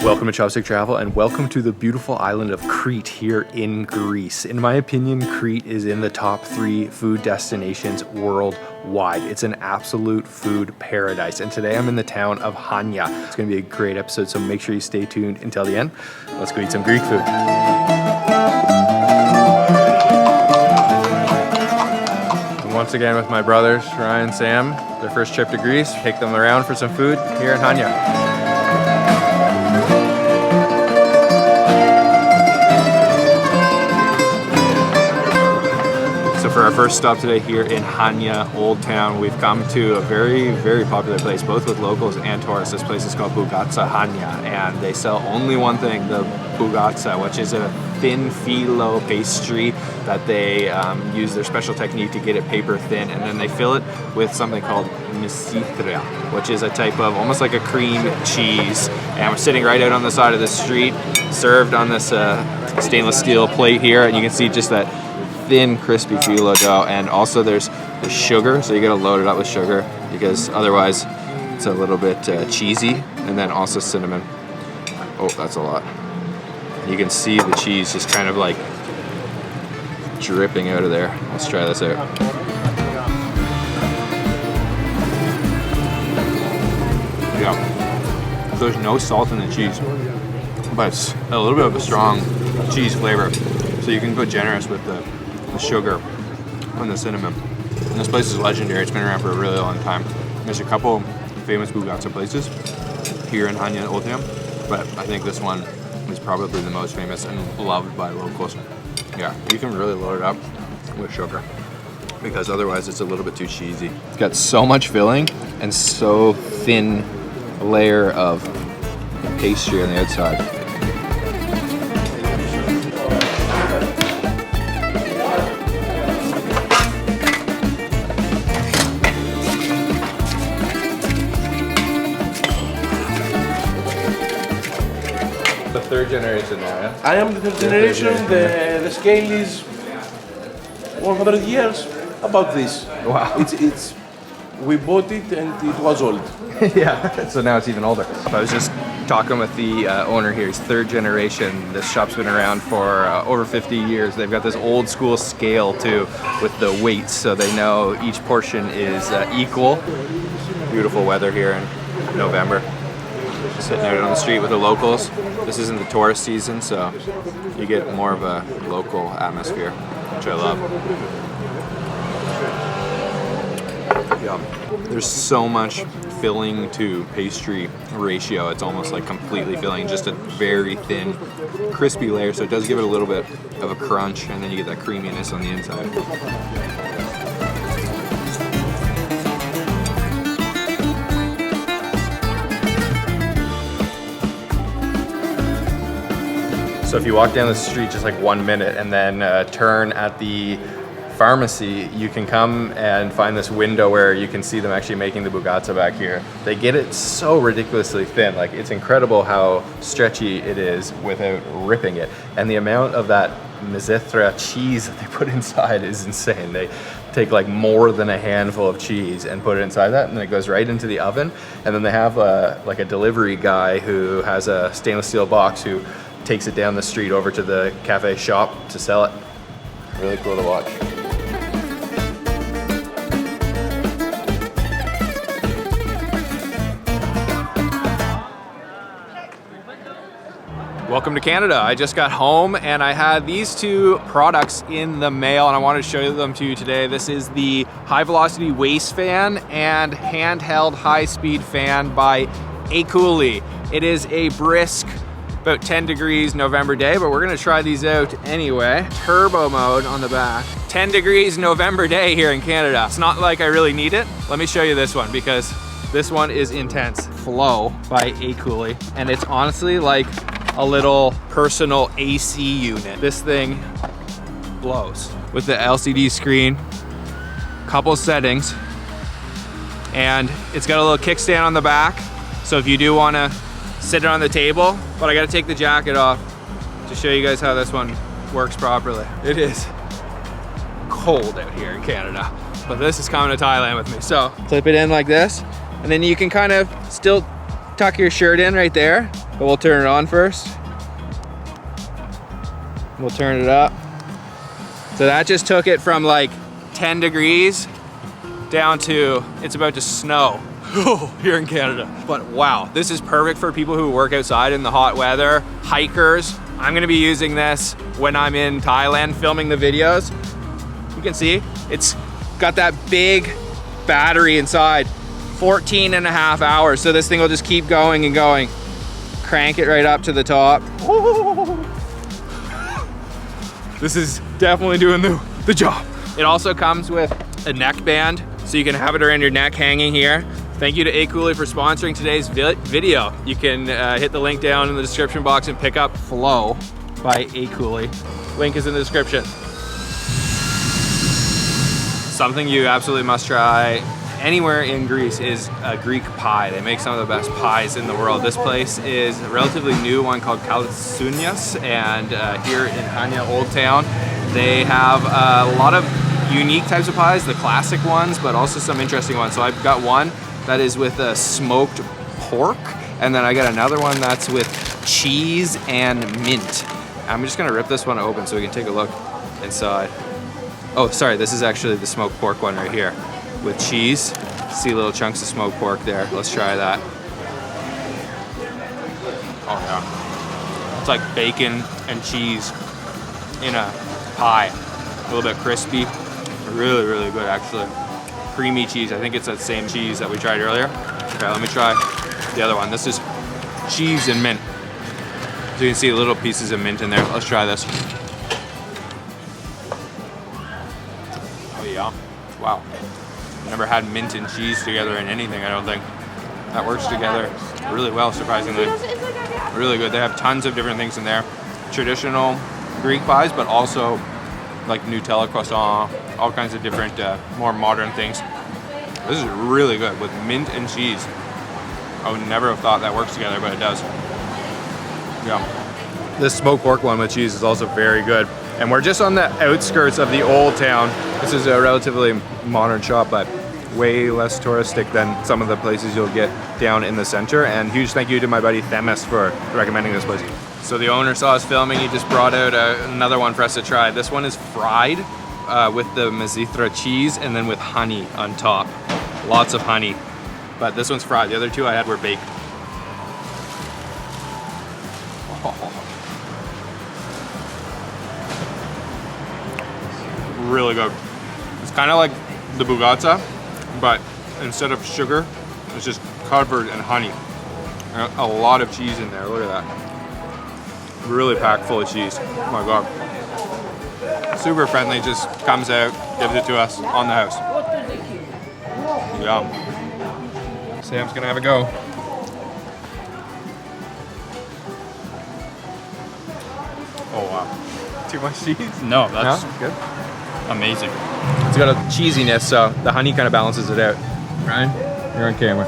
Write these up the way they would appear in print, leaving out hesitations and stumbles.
Welcome to Chopstick Travel and welcome to the beautiful island of Crete here in Greece. In my opinion, Crete is in the top 3 food destinations worldwide. It's an absolute food paradise. And today I'm in the town of Chania. It's gonna be a great episode, so make sure you stay tuned until the end. Let's go eat some Greek food. Once again with my brothers, Ryan and Sam, their first trip to Greece. Take them around for some food here in Chania. So for our first stop today here in Chania, Old Town, we've come to a very, very popular place, both with locals and tourists. This place is called Bougatsa, Chania, and they sell only one thing, the Bougatsa, which is a thin phyllo pastry that they use their special technique to get it paper thin, and then they fill it with something called misithria, which is a type of almost like a cream cheese. And we're sitting right out on the side of the street, served on this stainless steel plate here, and you can see just that thin, crispy phyllo dough. And also there's the sugar, so you gotta load it up with sugar because otherwise it's a little bit cheesy. And then also cinnamon. Oh, that's a lot. You can see the cheese just kind of like dripping out of there. Let's try this out. Yeah, so there's no salt in the cheese, but it's a little bit of a strong cheese flavor. So you can go generous with the sugar and the cinnamon. And this place is legendary. It's been around for a really long time. There's a couple famous Bougatsa places here in Chania, Old Town, but I think this one is probably the most famous and loved by locals. Yeah, you can really load it up with sugar because otherwise it's a little bit too cheesy. It's got so much filling and so thin layer of pastry on the outside. The third generation now, yeah? I am the third generation. The scale is 100 years, about this. Wow. It's we bought it and it was old. Yeah, so now it's even older. I was just talking with the owner here. He's third generation. This shop's been around for over 50 years. They've got this old school scale too with the weights, so they know each portion is equal. Beautiful weather here in November. Sitting out on the street with the locals. This isn't the tourist season, so you get more of a local atmosphere, which I love. Yum. There's so much filling to pastry ratio. It's almost like completely filling, just a very thin, crispy layer. So it does give it a little bit of a crunch, and then you get that creaminess on the inside. So if you walk down the street just like 1 minute and then turn at the pharmacy, you can come and find this window where you can see them actually making the Bougatsa back here. They get it so ridiculously thin. Like, it's incredible how stretchy it is without ripping it. And the amount of that misithria cheese that they put inside is insane. They take like more than a handful of cheese and put it inside that, and then it goes right into the oven. And then they have like a delivery guy who has a stainless steel box who takes it down the street over to the cafe shop to sell it. Really cool to watch. Welcome to Canada. I just got home and I had these 2 products in the mail and I wanted to show them to you today. This is the high velocity waist fan and handheld high speed fan by Ecouli. It is a brisk, about 10 degrees November day, but we're gonna try these out anyway. Turbo mode on the back. 10 degrees November day here in Canada. It's not like I really need it. Let me show you this one because this one is intense. Flow by Ecouli, and it's honestly like a little personal AC unit. This thing blows. With the LCD screen, couple settings, and it's got a little kickstand on the back. So if you do wanna sit it on the table, but I gotta take the jacket off to show you guys how this one works properly. It is cold out here in Canada, but this is coming to Thailand with me. So clip it in like this, and then you can kind of still tuck your shirt in right there, but we'll turn it on first. We'll turn it up. So that just took it from like 10 degrees down to it's about to snow here in Canada. But wow, this is perfect for people who work outside in the hot weather, hikers. I'm gonna be using this when I'm in Thailand filming the videos. You can see it's got that big battery inside, 14 and a half hours. So this thing will just keep going and going. Crank it right up to the top. This is definitely doing the job. It also comes with a neck band, so you can have it around your neck hanging here. Thank you to Equally for sponsoring today's video. You can hit the link down in the description box and pick up Flow by Equally. Link is in the description. Something you absolutely must try anywhere in Greece is a Greek pie. They make some of the best pies in the world. This place is a relatively new one called Kaltsunias, and here in Chania, Old Town, they have a lot of unique types of pies, the classic ones, but also some interesting ones. So I've got one that is with smoked pork, and then I got another one that's with cheese and mint. I'm just gonna rip this one open so we can take a look inside. Oh, sorry, this is actually the smoked pork one right here with cheese. See little chunks of smoked pork there. Let's try that. Oh yeah. It's like bacon and cheese in a pie. A little bit crispy. Really, really good actually. Creamy cheese. I think it's that same cheese that we tried earlier. Okay, let me try the other one. This is cheese and mint. So you can see little pieces of mint in there. Let's try this. Oh yeah. Wow. Never had mint and cheese together in anything, I don't think. That works together really well, surprisingly. Really good. They have tons of different things in there. Traditional Greek pies, but also like Nutella croissant, all kinds of different, more modern things. This is really good with mint and cheese. I would never have thought that works together, but it does. Yeah. This smoked pork one with cheese is also very good. And we're just on the outskirts of the old town. This is a relatively modern shop, but way less touristic than some of the places you'll get down in the center. And huge thank you to my buddy Themis for recommending this place. So the owner saw us filming, he just brought out another one for us to try. This one is fried with the mezitra cheese and then with honey on top. Lots of honey, but this one's fried. The other two I had were baked. Really good. It's kind of like the Bougatsa, but instead of sugar, it's just covered in honey. And a lot of cheese in there, look at that. Really packed full of cheese. Oh my God. Super friendly, just comes out, gives it to us on the house. Yum. Sam's gonna have a go. Oh wow. Too much cheese? No, that's good. Amazing. It's got a cheesiness, so the honey kind of balances it out. Ryan, you're on camera.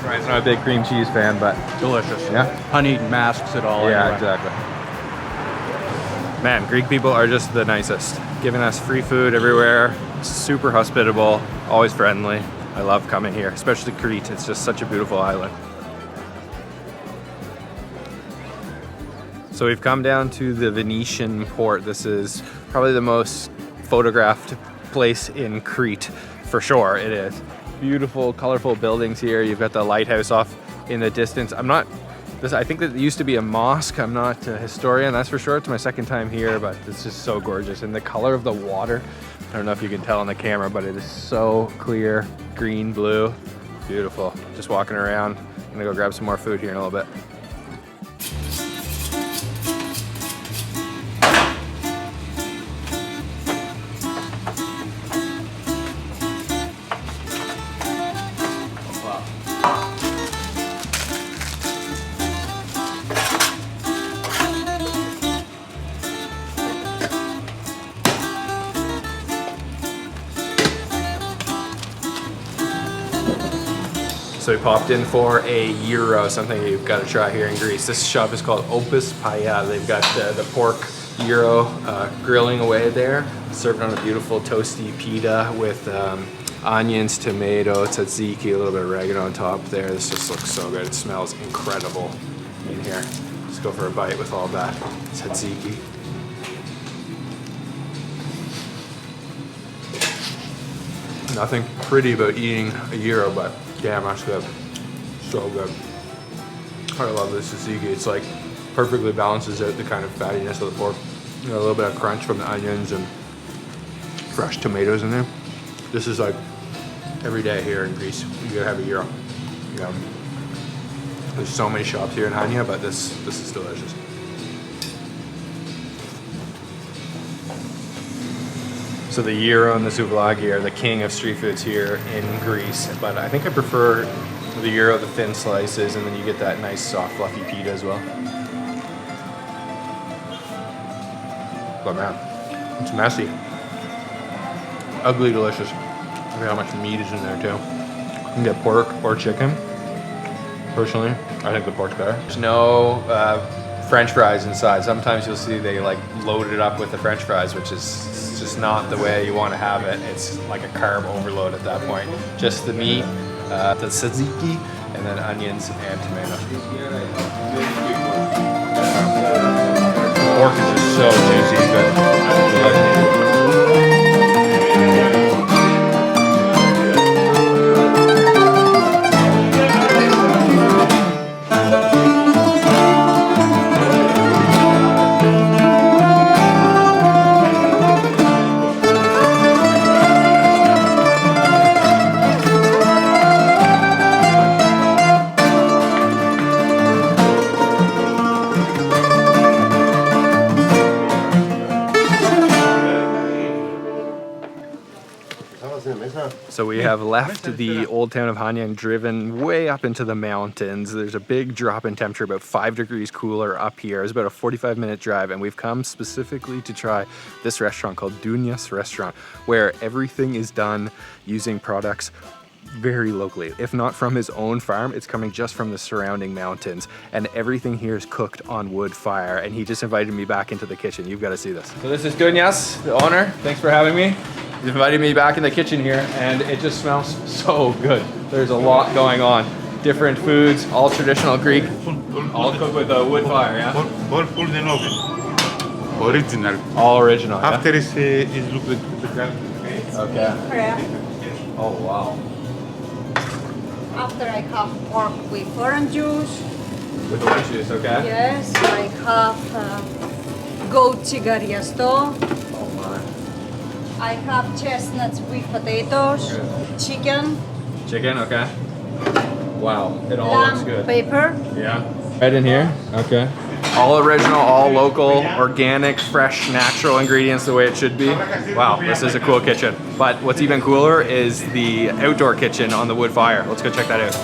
Ryan's not a big cream cheese fan, but Delicious. yeah, Honey masks it all. yeah, anyway. exactly. Man, Greek people are just the nicest. Giving us free food everywhere, super hospitable, always friendly. I love coming here, especially Crete. It's just such a beautiful island. So we've come down to the Venetian port. This is probably the most photographed place in Crete, for sure it is. Beautiful, colorful buildings here. You've got the lighthouse off in the distance. I think that it used to be a mosque. I'm not a historian, that's for sure. It's my second time here, but it's just so gorgeous. And the color of the water, I don't know if you can tell on the camera, but it is so clear, green, blue, beautiful. Just walking around. I'm gonna go grab some more food here in a little bit. So we popped in for a gyro, something you've got to try here in Greece. This shop is called Opus Paya. They've got the pork gyro grilling away there, served on a beautiful toasty pita with onions, tomato, tzatziki, a little bit of oregano on top there. This just looks so good. It smells incredible in here. Let's go for a bite with all that tzatziki. Nothing pretty about eating a gyro, but damn, that's good. So good. I love this tzatziki. It's like perfectly balances out the kind of fattiness of the pork. You know, a little bit of crunch from the onions and fresh tomatoes in there. This is like every day here in Greece. You gotta have a gyro. You know, there's so many shops here in Chania, but this is delicious. So the gyro and the souvlaki are the king of street foods here in Greece, but I think I prefer the gyro, the thin slices, and then you get that nice soft fluffy pita as well. But man, it's messy. Ugly delicious. Look at how much meat is in there too. You can get pork or chicken. Personally, I think the pork's better. There's no French fries inside. Sometimes you'll see they like load it up with the French fries, which is just not the way you want to have it. It's like a carb overload at that point. Just the meat, the tzatziki, and then onions and tomato. The pork is just so juicy, but so we have left the old town of Chania and driven way up into the mountains. There's a big drop in temperature, about 5 degrees cooler up here. It's about a 45-minute drive, and we've come specifically to try this restaurant called Dunia's Restaurant, where everything is done using products very locally. If not from his own farm, it's coming just from the surrounding mountains, and everything here is cooked on wood fire, and he just invited me back into the kitchen. You've got to see this. So this is Dunia's, the owner. Thanks for having me. He's invited me back in the kitchen here, and it just smells so good. There's a lot going on. Different foods, all traditional Greek, all cooked with a wood fire, yeah? All food in oven. Original. All original, yeah? After is look the ground. Okay. Oh, wow. After I have pork with orange juice. With orange juice, okay? Yes, I have goat chigariasto. Oh, my. I have chestnuts with potatoes, chicken, Chicken, okay. Wow, it all looks lamb good. pepper. Yeah. Right in here, okay. All original, all local, organic, fresh, natural ingredients the way it should be. Wow, this is a cool kitchen. But what's even cooler is the outdoor kitchen on the wood fire. Let's go check that out.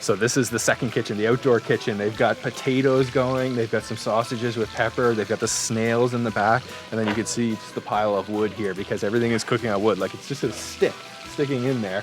So this is the second kitchen, the outdoor kitchen. They've got potatoes going, they've got some sausages with pepper, they've got the snails in the back, and then you can see just the pile of wood here because everything is cooking on wood. Like it's just a stick sticking in there.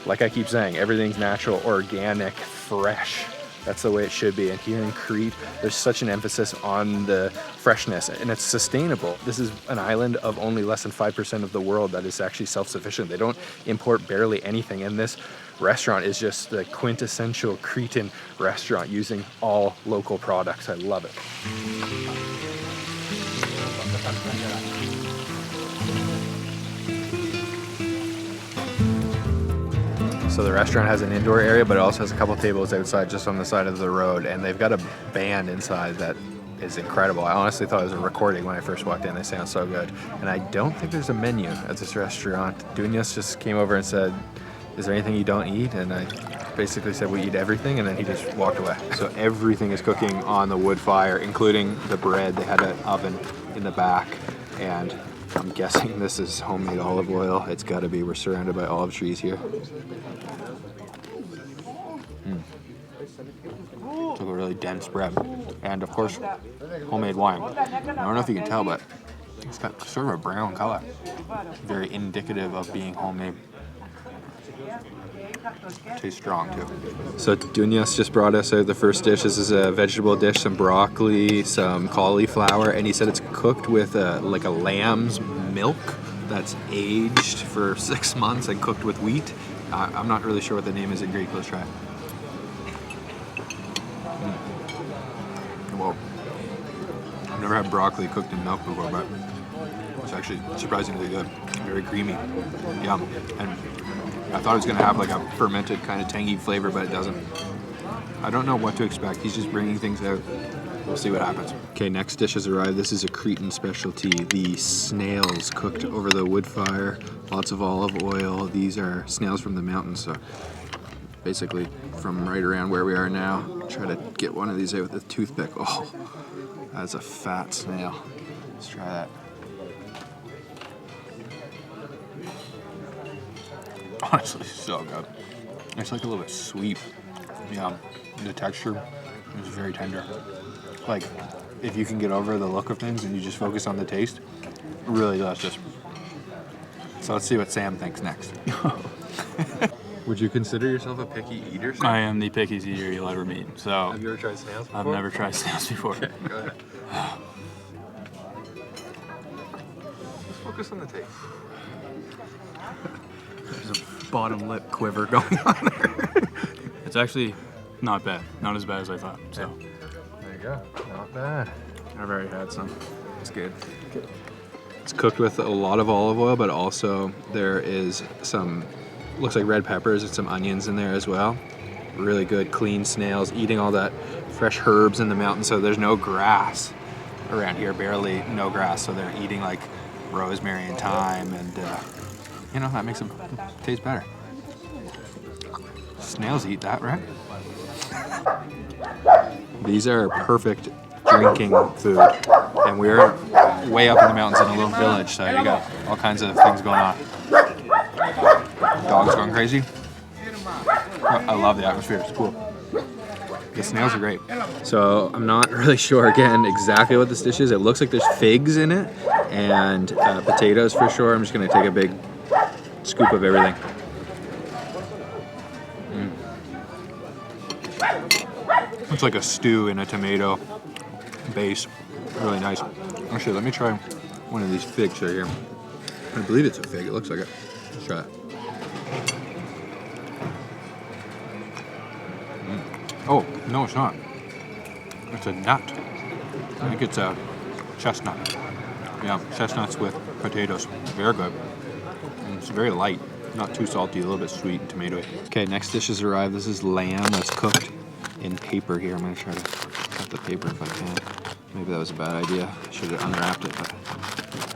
Like I keep saying, everything's natural, organic, fresh. That's the way it should be. And here in Crete, there's such an emphasis on the freshness, and it's sustainable. This is an island of only less than 5% of the world that is actually self-sufficient. They don't import barely anything, and this restaurant is just the quintessential Cretan restaurant using all local products. I love it. So the restaurant has an indoor area, but it also has a couple tables outside just on the side of the road, and they've got a band inside that is incredible. I honestly thought it was a recording when I first walked in. They sound so good. And I don't think there's a menu at this restaurant. Dunia's just came over and said, is there anything you don't eat? And I basically said we eat everything, and then he just walked away. So everything is cooking on the wood fire, including the bread. They had an oven in the back, and I'm guessing this is homemade olive oil. It's gotta be. We're surrounded by olive trees here. It's like a really dense bread. And of course, homemade wine. I don't know if you can tell, but it's got sort of a brown color. Very indicative of being homemade. Tastes strong too. So Dunyas just brought us out the first dish. This is a vegetable dish, some broccoli, some cauliflower, and he said it's cooked with like a lamb's milk that's aged for 6 months and cooked with wheat. I'm not really sure what the name is in Greek. Let's try it. Well, I've never had broccoli cooked in milk before, but it's actually surprisingly good. Very creamy. Yum. And I thought it was going to have like a fermented kind of tangy flavor, but it doesn't. I don't know what to expect. He's just bringing things out. We'll see what happens. Okay, next dish has arrived. This is a Cretan specialty. The snails cooked over the wood fire. Lots of olive oil. These are snails from the mountains, so basically from right around where we are now. Try to get one of these out with a toothpick. Oh, that's a fat snail. Let's try that. Honestly, so good. It's like a little bit sweet. Yeah, the texture is very tender. Like, if you can get over the look of things and you just focus on the taste, really delicious. So let's see what Sam thinks next. Would you consider yourself a picky eater, Sam? I am the pickiest eater you'll ever meet. So Have you ever tried snails before? I've never tried snails before. Okay, go ahead. Let's focus on the taste. There's a bottom lip quiver going on there. It's actually not bad. Not as bad as I thought. So There you go. Not bad. I've already had some. It's good. It's cooked with a lot of olive oil, but also there is some, looks like red peppers and some onions in there as well. Really good, clean snails, eating all that fresh herbs in the mountains, so there's no grass around here, barely no grass, so they're eating like rosemary and thyme, and you know, that makes them taste better. Snails eat that, right? These are perfect drinking food, and we're way up in the mountains in a little village, so you got all kinds of things going on. Dogs going crazy. I love the atmosphere, it's cool. The snails are great. So I'm not really sure, again, exactly what this dish is. It looks like there's figs in it, and potatoes for sure. I'm just gonna take a big scoop of everything. It's like a stew in a tomato base. Really nice. Actually, let me try one of these figs right here. I believe it's a fig. It looks like it. Let's try it. Oh, no, it's not. It's a nut. I think it's a chestnut. Yeah, chestnuts with potatoes. Very good. And it's very light. Not too salty, a little bit sweet and tomatoey. Okay, next dish has arrived. This is lamb that's cooked in paper here. I'm going to try to cut the paper if I can. Maybe that was a bad idea. I should have unwrapped it, but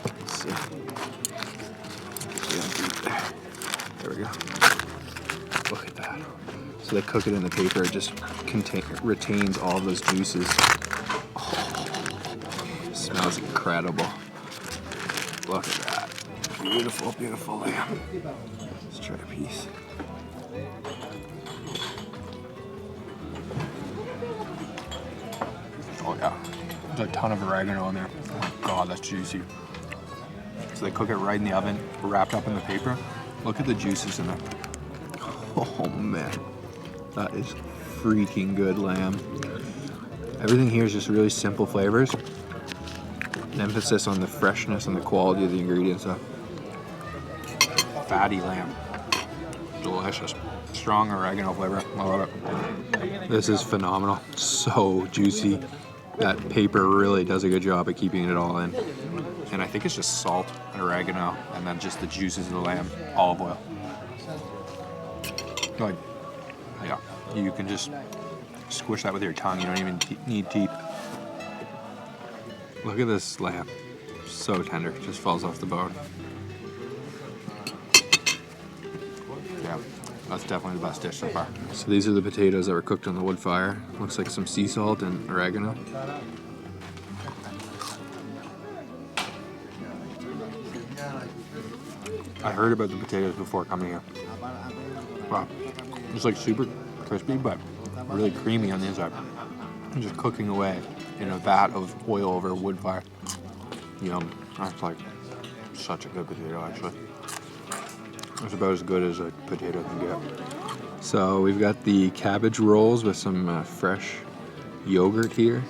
let's see. There we go. Look at that. So they cook it in the paper. It just retains all those juices. Oh, smells incredible. Look at that. Beautiful, beautiful lamb. Let's try a piece. Oh yeah, there's a ton of oregano in there. Oh my God, that's juicy. So they cook it right in the oven, wrapped up in the paper. Look at the juices in it. Oh man, that is freaking good lamb. Everything here is just really simple flavors. An emphasis on the freshness and the quality of the ingredients. Fatty lamb. Delicious. Strong oregano flavor. I love it. This is phenomenal. So juicy. That paper really does a good job at keeping it all in. And I think it's just salt and oregano and then just the juices of the lamb, olive oil. Like, yeah, you can just squish that with your tongue. You don't even need teeth. Look at this lamb. So tender, just falls off the bone. Yeah, that's definitely the best dish so far. So these are the potatoes that were cooked on the wood fire. Looks like some sea salt and oregano. I heard about the potatoes before coming here. Wow, it's like super crispy, but really creamy on the inside. And just cooking away in a vat of oil over a wood fire. Yum. That's like such a good potato, actually. It's about as good as a potato can get. So we've got the cabbage rolls with some fresh yogurt here.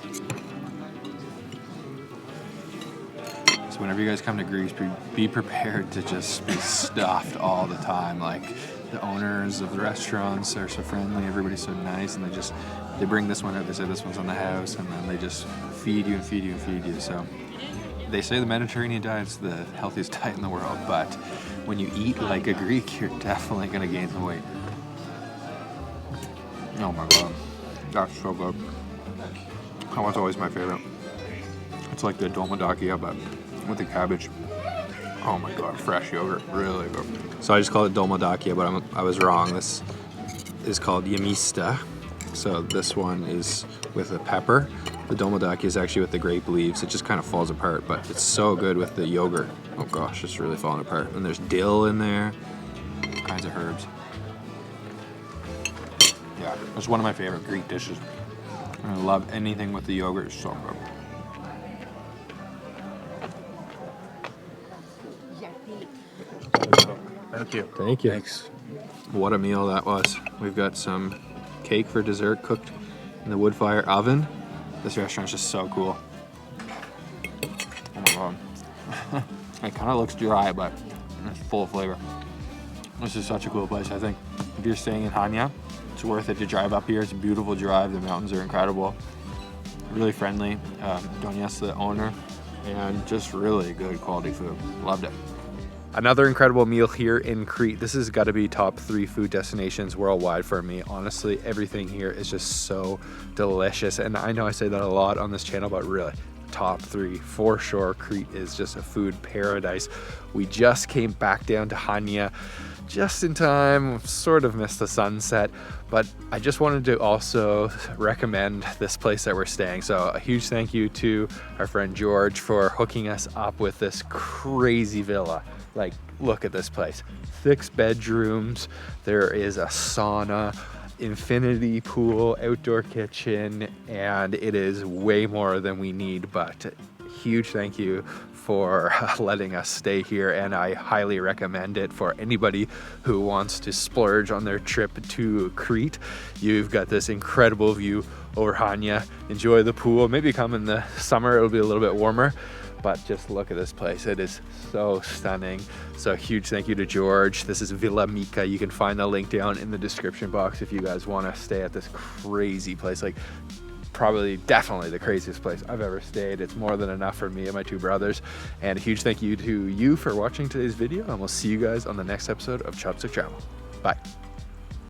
So whenever you guys come to Greece, be prepared to just be stuffed all the time. Like, the owners of the restaurants are so friendly, everybody's so nice, and they bring this one out, they say this one's on the house, and then they just feed you and feed you and feed you. So they say the Mediterranean diet's the healthiest diet in the world, but when you eat like a Greek, you're definitely gonna gain some weight. Oh my god, that's so good. That one's always my favorite. It's like the dolmadakia, but with the cabbage. Oh my god, fresh yogurt, really good. So I just called it dolmadakia, but I was wrong. This is called yemista. So this one is with the pepper. The dolmadakia is actually with the grape leaves. It just kind of falls apart, but it's so good with the yogurt. Oh gosh, it's really falling apart. And there's dill in there, all kinds of herbs. Yeah, it's one of my favorite Greek dishes. I love anything with the yogurt, it's so good. Thank you. Thank you. Thanks. What a meal that was. We've got some cake for dessert cooked in the wood fire oven. This restaurant's just so cool. Oh my god. It kind of looks dry, but it's full of flavor. This is such a cool place, I think. If you're staying in Chania, it's worth it to drive up here. It's a beautiful drive. The mountains are incredible. Really friendly. Donia's the owner, and just really good quality food. Loved it. Another incredible meal here in Crete. This has got to be top 3 food destinations worldwide for me. Honestly, everything here is just so delicious. And I know I say that a lot on this channel, but really, top 3 for sure. Crete is just a food paradise. We just came back down to Chania just in time, sort of missed the sunset, but I just wanted to also recommend this place that we're staying. So a huge thank you to our friend George for hooking us up with this crazy villa. Like, look at this place. 6 bedrooms, there is a sauna, infinity pool, outdoor kitchen, and it is way more than we need, but huge thank you for letting us stay here, and I highly recommend it for anybody who wants to splurge on their trip to Crete. You've got this incredible view over Chania. Enjoy the pool. Maybe come in the summer, it'll be a little bit warmer, but just look at this place. It is so stunning. So huge thank you to George. This is Villa Mika. You can find the link down in the description box if you guys want to stay at this crazy place. Like, probably, definitely the craziest place I've ever stayed. It's more than enough for me and my 2 brothers. And a huge thank you to you for watching today's video, and we'll see you guys on the next episode of Chopstick Travel. Bye.